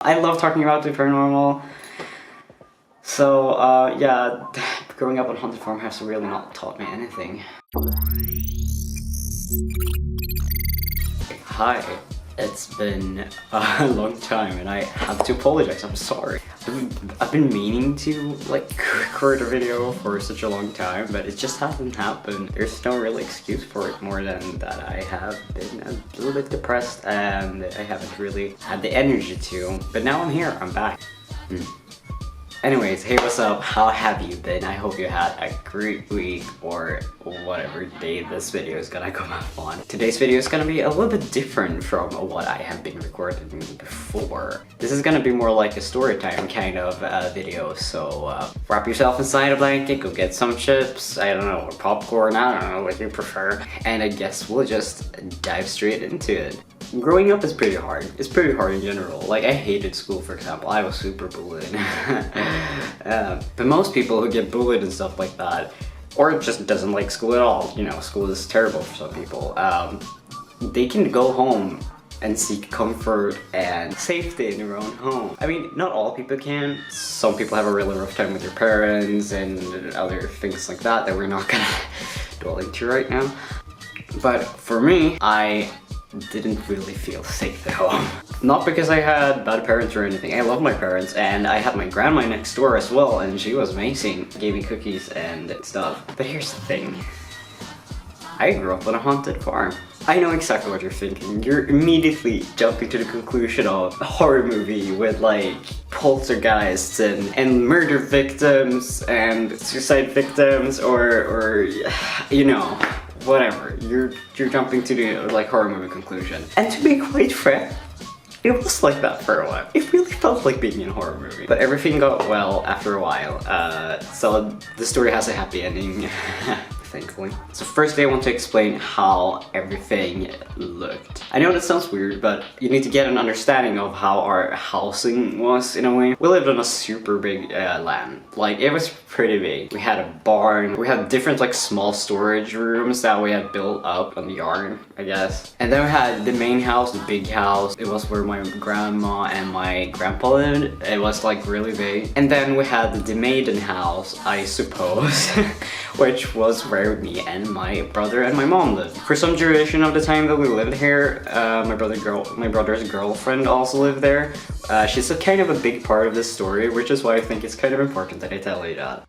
I love talking about the paranormal. So, yeah, growing up on haunted farm has really not taught me anything. Hi, it's been a long time and I have to apologize, I'm sorry. I've been meaning to record a video for such a long time, but it just hasn't happened. There's no real excuse for it more than that I have been a little bit depressed and I haven't really had the energy to. But now I'm here, I'm back. Anyways, hey, what's up? How have you been? I hope you had a great week or whatever day this video is gonna come up on. Today's video is gonna be a little bit different from what I have been recording before. This is gonna be more like a story time kind of video, so wrap yourself inside a blanket, go get some chips, I don't know, or popcorn, I don't know what you prefer, and I guess we'll just dive straight into it. Growing up is pretty hard. It's pretty hard in general. Like, I hated school, for example. I was super bullied. But most people who get bullied and stuff like that, or just doesn't like school at all, you know, school is terrible for some people, they can go home and seek comfort and safety in their own home. I mean, not all people can. Some people have a really rough time with their parents and other things like that that we're not gonna dwell into right now. But for me, I didn't really feel safe at home. Not because I had bad parents or anything. I love my parents and I had my grandma next door as well and she was amazing. Gave me cookies and stuff. But here's the thing. I grew up on a haunted farm. I know exactly what you're thinking. You're immediately jumping to the conclusion of a horror movie with like poltergeists and murder victims and suicide victims or you know, whatever. You're jumping to the like horror movie conclusion. And to be quite frank, it was like that for a while. It really felt like being in a horror movie. But everything got well after a while. So the story has a happy ending. Thankfully. So firstly I want to explain how everything looked. I know that sounds weird, but you need to get an understanding of how our housing was in a way. We lived on a super big land. Like, it was pretty big. We had a barn, we had different like small storage rooms that we had built up on the yard, I guess. And then we had the main house, the big house. It was where my grandma and my grandpa lived. It was like really big. And then we had the maiden house, I suppose, which was where me and my brother and my mom lived. For some duration of the time that we lived here, my brother's girlfriend also lived there. She's a kind of a big part of this story, which is why I think it's kind of important that I tell you that.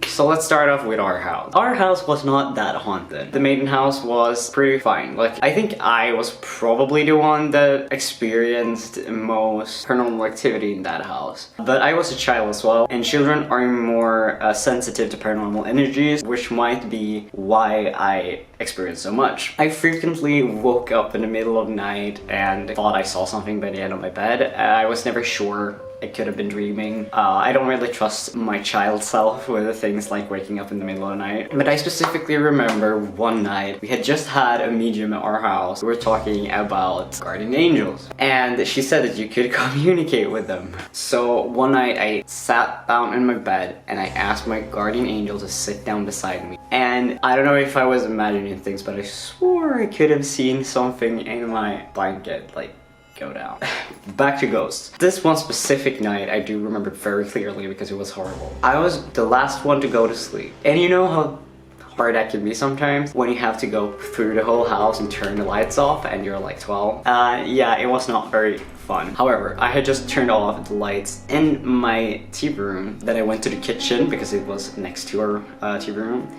So let's start off with our house. Our house was not that haunted. The maiden house was pretty fine. Like, I think I was probably the one that experienced most paranormal activity in that house. But I was a child as well, and children are more sensitive to paranormal energies, which might be why I experienced so much. I frequently woke up in the middle of the night and thought I saw something by the end of my bed. I was never sure. I could have been dreaming. I don't really trust my child self with things like waking up in the middle of the night. But I specifically remember one night, we had just had a medium at our house. We were talking about guardian angels. And she said that you could communicate with them. So one night I sat down in my bed and I asked my guardian angel to sit down beside me. And I don't know if I was imagining things, but I swore I could have seen something in my blanket, like, go down. Back to ghosts. This one specific night I do remember very clearly because it was horrible. I was the last one to go to sleep. And you know how hard that can be sometimes when you have to go through the whole house and turn the lights off and you're like 12. Yeah, it was not very fun. However, I had just turned off the lights in my TV room. Then I went to the kitchen because it was next to our TV room.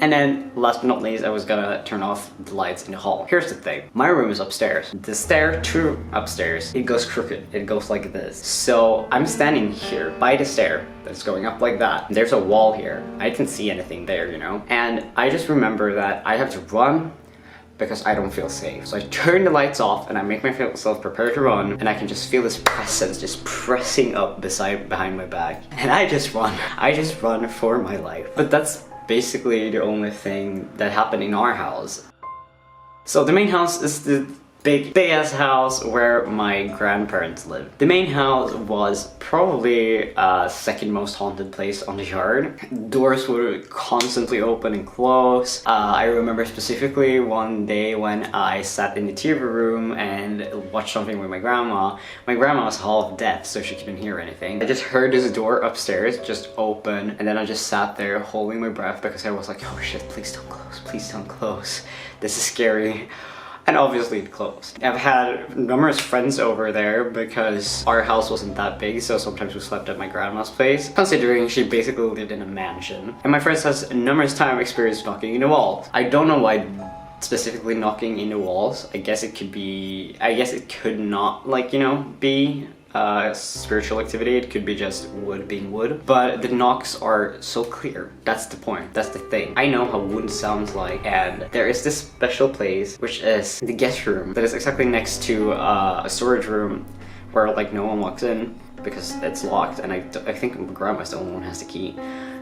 And then, last but not least, I was gonna turn off the lights in the hall. Here's the thing. My room is upstairs. The stair to upstairs, it goes crooked. It goes like this. So I'm standing here by the stair that's going up like that. There's a wall here. I can see anything there, you know? And I just remember that I have to run because I don't feel safe. So I turn the lights off and I make myself prepare to run, and I can just feel this presence just pressing up behind my back. And I just run. I just run for my life. But that's basically the only thing that happened in our house. So the main house is the big ass house where my grandparents lived. The main house was probably second most haunted place on the yard. Doors would constantly open and close. I remember specifically one day when I sat in the TV room and watched something with my grandma. My grandma was half deaf, so she couldn't hear anything. I just heard this door upstairs just open, and then I just sat there holding my breath because I was like, oh shit, please don't close, please don't close. This is scary. And obviously it closed. I've had numerous friends over there because our house wasn't that big, so sometimes we slept at my grandma's place, considering she basically lived in a mansion. And my friends has numerous time experience knocking in the walls. I don't know why specifically knocking in the walls. I guess it could not, like, you know, be spiritual activity. It could be just wood being wood, but the knocks are so clear. That's the point. That's the thing. I know how wood sounds like, and there is this special place which is the guest room that is exactly next to a storage room where like no one walks in because it's locked, and I think my grandma's the only one who has the key.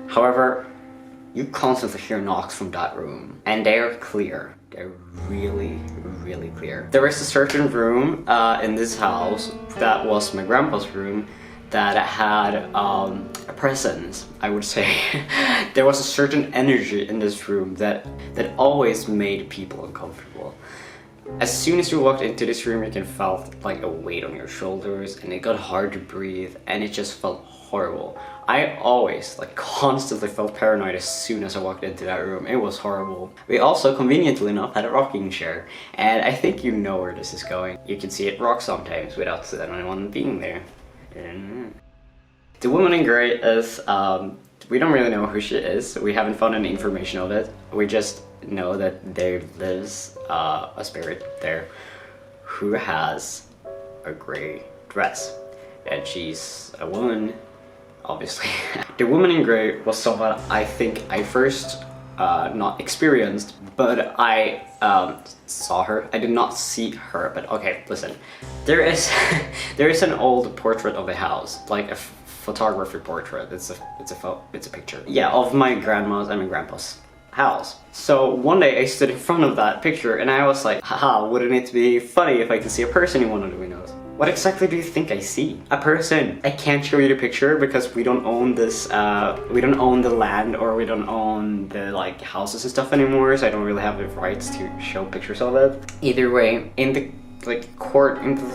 However, you constantly hear knocks from that room, and they are clear. They're really, really clear. There is a certain room in this house that was my grandpa's room that had a presence, I would say. There was a certain energy in this room that always made people uncomfortable. As soon as you walked into this room, you can felt like a weight on your shoulders, and it got hard to breathe, and it just felt horrible. I always, like, constantly felt paranoid as soon as I walked into that room. It was horrible. We also, conveniently enough, had a rocking chair, and I think you know where this is going. You can see it rock sometimes without anyone being there. The woman in grey is, we don't really know who she is. We haven't found any information of it. We just know that there lives a spirit there who has a grey dress, and she's a woman, obviously. The woman in grey was someone I think I first not experienced, but I saw her. I did not see her, but okay, listen. There is an old portrait of a house, like a photography portrait. It's a picture. Yeah, of my grandma's and my grandpa's house. So one day I stood in front of that picture and I was like, haha, wouldn't it be funny if I could see a person in one of the windows? What exactly do you think I see? A person. I can't show you the picture because we don't own this, we don't own the land, or we don't own the like houses and stuff anymore, so I don't really have the rights to show pictures of it. Either way, in the in the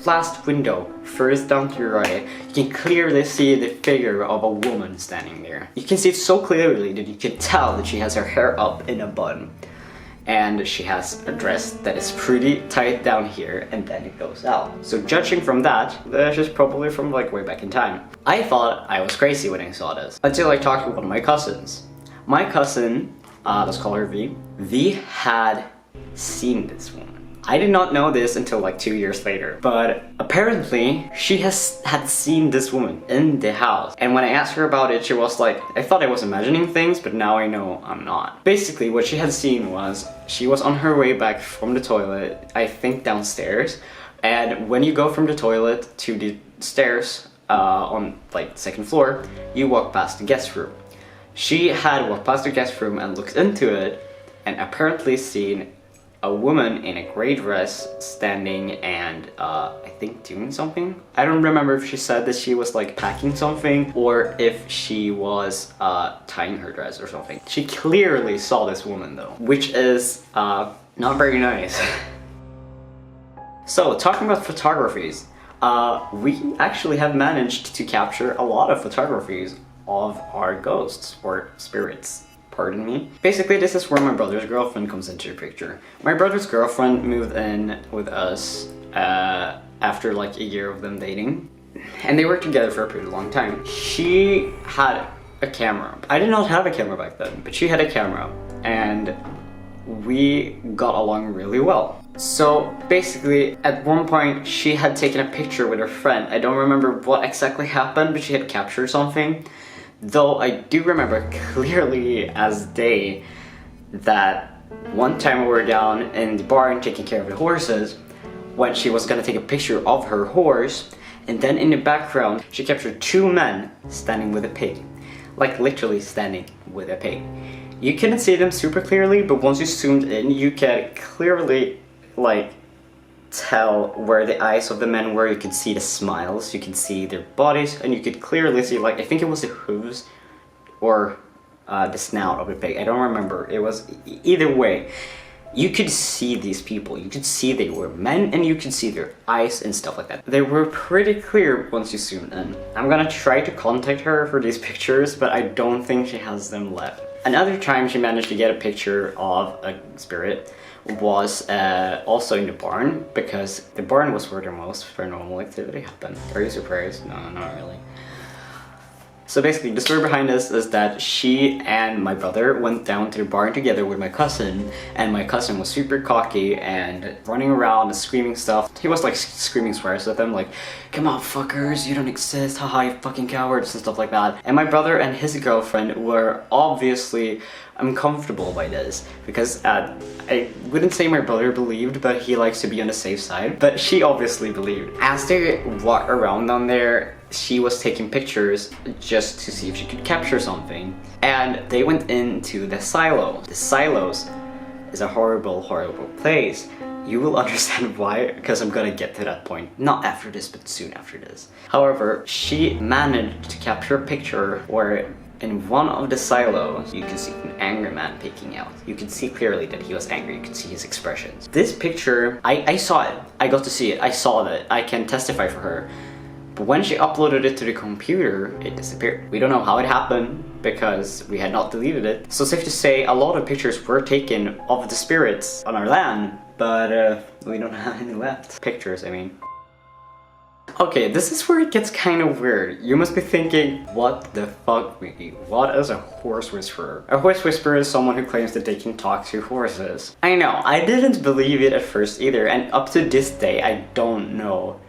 last window, furthest down to your right, you can clearly see the figure of a woman standing there. You can see it so clearly that you can tell that she has her hair up in a bun. And she has a dress that is pretty tight down here, and then it goes out. So judging from that, that's just probably from like way back in time. I thought I was crazy when I saw this, until I talked to one of my cousins. My cousin, let's call her V. V had seen this woman. I did not know this until like 2 years later, but apparently she had seen this woman in the house. And when I asked her about it, she was like, I thought I was imagining things, but now I know I'm not. Basically, what she had seen was, she was on her way back from the toilet, I think downstairs, and when you go from the toilet to the stairs on like the second floor, you walk past the guest room. She had walked past the guest room and looked into it, and apparently seen a woman in a grey dress standing and I think doing something. I don't remember if she said that she was like packing something or if she was tying her dress or something. She clearly saw this woman though, which is not very nice. So talking about photographies, we actually have managed to capture a lot of photographies of our ghosts or spirits. Pardon me. Basically, this is where my brother's girlfriend comes into the picture. My brother's girlfriend moved in with us after like a year of them dating. And they were together for a pretty long time. She had a camera. I did not have a camera back then, but she had a camera. And we got along really well. So basically, at one point, she had taken a picture with her friend. I don't remember what exactly happened, but she had captured something. Though I do remember clearly as day that one time we were down in the barn taking care of the horses when she was gonna take a picture of her horse, and then in the background she captured two men standing with a pig. Like literally standing with a pig. You couldn't see them super clearly, but once you zoomed in you could clearly like tell where the eyes of the men were. You could see the smiles, you could see their bodies, and you could clearly see, like, I think it was the hooves or the snout of a pig. I don't remember. It was either way. You could see these people. You could see they were men, and you could see their eyes and stuff like that. They were pretty clear once you zoomed in. I'm gonna try to contact her for these pictures, but I don't think she has them left. Another time she managed to get a picture of a spirit was also in the barn, because the barn was where the most paranormal activity happened. Are you surprised? No, not really. So basically, the story behind this is that she and my brother went down to the barn together with my cousin, and my cousin was super cocky and running around and screaming stuff. He was like screaming swears at them, like, "Come on, fuckers, you don't exist, haha, you fucking cowards," and stuff like that. And my brother and his girlfriend were obviously uncomfortable by this, because I wouldn't say my brother believed, but he likes to be on the safe side. But she obviously believed. As they walked around down there, she was taking pictures just to see if she could capture something. And they went into the silo. The silos is a horrible, horrible place. You will understand why, because I'm gonna get to that point. Not after this, but soon after this. However, she managed to capture a picture where in one of the silos, you can see an angry man peeking out. You can see clearly that he was angry. You can see his expressions. This picture, I saw it. I got to see it. I saw that. I can testify for her. But when she uploaded it to the computer, it disappeared. We don't know how it happened, because we had not deleted it. So safe to say, a lot of pictures were taken of the spirits on our land, but we don't have any left. Pictures, I mean. Okay, this is where it gets kind of weird. You must be thinking, what the fuck, Mickey? What is a horse whisperer? A horse whisperer is someone who claims that they can talk to horses. I know, I didn't believe it at first either, and up to this day, I don't know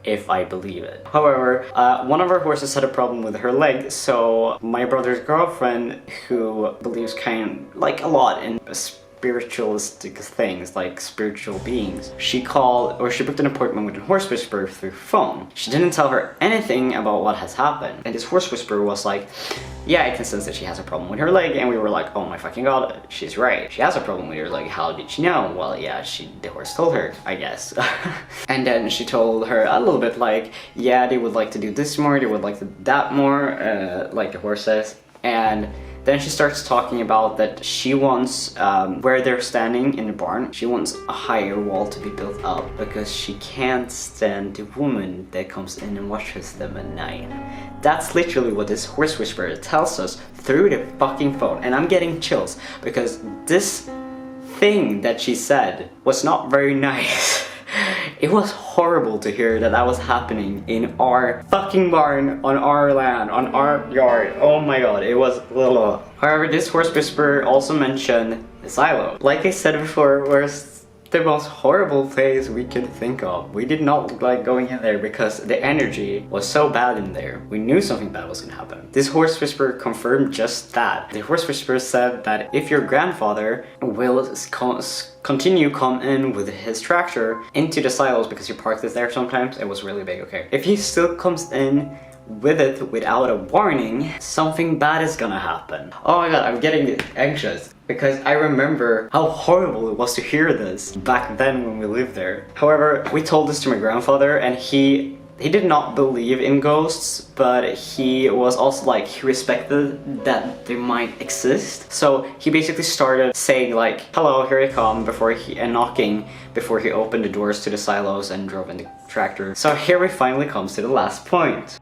if I believe it. However, one of our horses had a problem with her leg, so my brother's girlfriend, who believes kind of like a lot in spiritualistic things, like spiritual beings, she booked an appointment with a horse whisperer through phone. She didn't tell her anything about what has happened, and this horse whisperer was like, "Yeah, I can sense that she has a problem with her leg," and we were like, "Oh my fucking god, she's right. She has a problem with her leg. How did she know?" Well, yeah, the horse told her, I guess. And then she told her a little bit like, yeah, they would like to do this more, they would like to do that more, like the horse says. And then she starts talking about that she wants, where they're standing in the barn, she wants a higher wall to be built up, because she can't stand the woman that comes in and watches them at night. That's literally what this horse whisperer tells us through the fucking phone. And I'm getting chills, because this thing that she said was not very nice. It was horrible to hear that was happening in our fucking barn, on our land, on our yard. Oh my god, it was little. However, this horse whisperer also mentioned the silo. Like I said before, was the most horrible place we could think of. We did not like going in there because the energy was so bad in there. We knew something bad was gonna happen. This horse whisperer confirmed just that. The horse whisperer said that if your grandfather will continue come in with his tractor into the silos, because he parked it there sometimes, it was really big, okay. If he still comes in with it without a warning, something bad is gonna happen. Oh my god, I'm getting anxious, because I remember how horrible it was to hear this back then when we lived there. However, we told this to my grandfather, and he did not believe in ghosts, but he was also like, he respected that they might exist. So he basically started saying like, "Hello, here I come," and knocking before he opened the doors to the silos and drove in the tractor. So here we finally comes to the last point.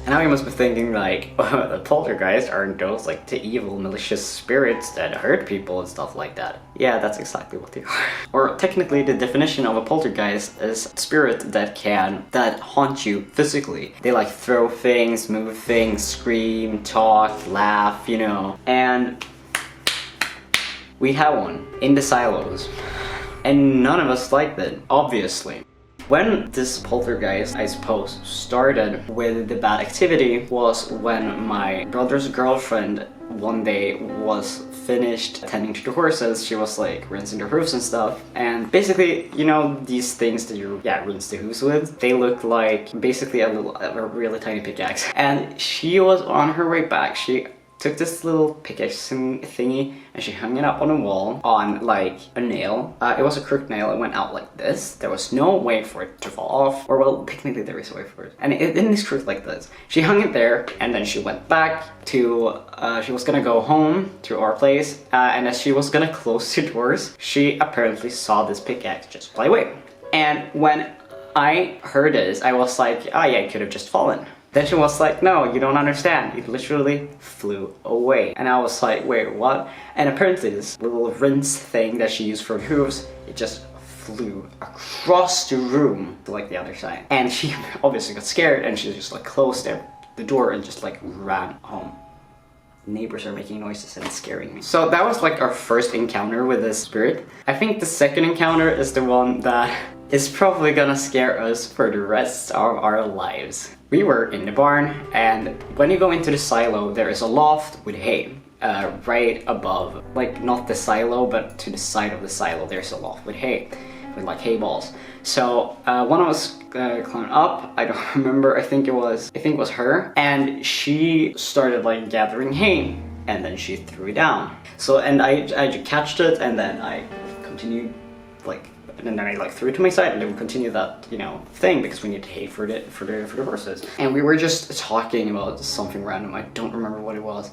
And now you must be thinking like, the poltergeists aren't those like the evil, malicious spirits that hurt people and stuff like that. Yeah, that's exactly what they are. Or technically, the definition of a poltergeist is a spirit that haunt you physically. They like throw things, move things, scream, talk, laugh, you know. And we have one in the silos. And none of us liked it, obviously. When this poltergeist, I suppose, started with the bad activity was when my brother's girlfriend one day was finished tending to the horses. She was like rinsing the roofs and stuff. And basically, you know, these things that you rinse the hooves with, they look like basically a really tiny pickaxe. And she was on her way back. She took this little pickaxe thingy and she hung it up on a wall on like a nail. It was a crooked nail. It went out like this. There was no way for it to fall off, or well, technically there is a way for it. And it didn't crooked like this. She hung it there, and then she went back to, she was gonna go home to our place, and as she was gonna close the doors, she apparently saw this pickaxe just fly away. And when I heard this, I was like, oh yeah, it could have just fallen. Then she was like, no, you don't understand. It literally flew away. And I was like, wait, what? And apparently this little rinse thing that she used for hooves, it just flew across the room to like the other side. And she obviously got scared and she just like closed the door and just like ran home. Neighbors are making noises and scaring me. So that was like our first encounter with this spirit. I think the second encounter is the one that is probably gonna scare us for the rest of our lives. We were in the barn, and when you go into the silo, there is a loft with hay right above. Like not the silo, but to the side of the silo, there's a loft with hay, with like hay balls. So one of us climbed up. I don't remember. I think it was her, and she started like gathering hay, and then she threw it down. So and I catched it, and then I continued like. And then I like threw it to my side, and then we continued that, you know, thing because we need hay for the horses. And we were just talking about something random. I don't remember what it was.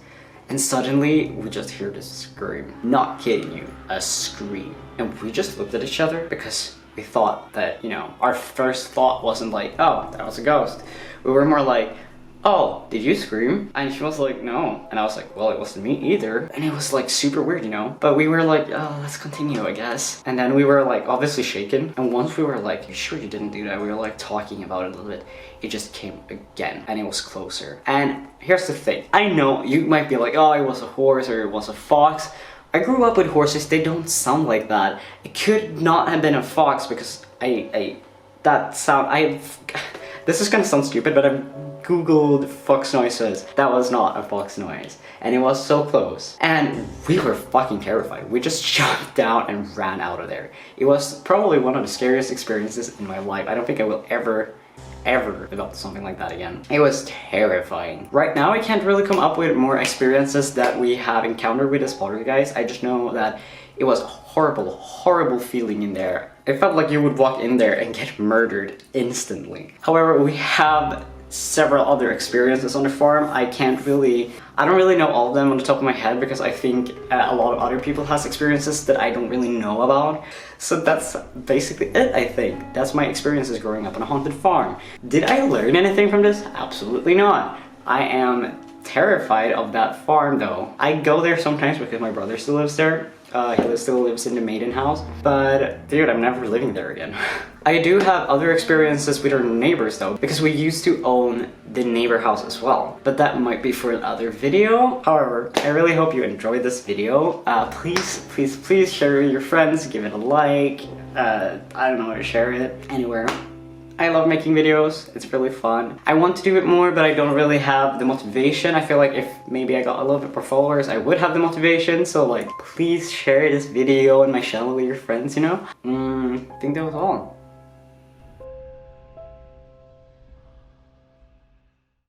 And suddenly we just hear this scream. Not kidding you, a scream. And we just looked at each other because we thought that, you know, our first thought wasn't like, oh, that was a ghost. We were more like, oh, did you scream? And she was like, no. And I was like, well, it wasn't me either. And it was like super weird, you know? But we were like, oh, let's continue, I guess. And then we were like obviously shaken. And once we were like, you sure you didn't do that? We were like talking about it a little bit. It just came again and it was closer. And here's the thing. I know you might be like, oh, it was a horse or it was a fox. I grew up with horses. They don't sound like that. It could not have been a fox because this is gonna sound stupid, but I've googled fox noises. That was not a fox noise. And it was so close. And we were fucking terrified. We just jumped down and ran out of there. It was probably one of the scariest experiences in my life. I don't think I will ever develop something like that again. It was terrifying. Right now I can't really come up with more experiences that we have encountered with this poltergeist. I just know that it was a horrible feeling in there. It felt like you would walk in there and get murdered instantly. However, we have several other experiences on the farm. I don't really know all of them on the top of my head because I think a lot of other people has experiences that I don't really know about. So that's basically it, I think. That's my experiences growing up on a haunted farm. Did I learn anything from this? Absolutely not. I am terrified of that farm though. I go there sometimes because my brother still lives there. He still lives in the maiden house, but dude, I'm never living there again. I do have other experiences with our neighbors though, because we used to own the neighbor house as well, but that might be for another video. However, I really hope you enjoyed this video. Please share it with your friends, give it a like, I don't know where to share it, anywhere. I love making videos, it's really fun. I want to do it more, but I don't really have the motivation. I feel like if maybe I got a little bit more followers, I would have the motivation. So like, please share this video and my channel with your friends, you know? I think that was all.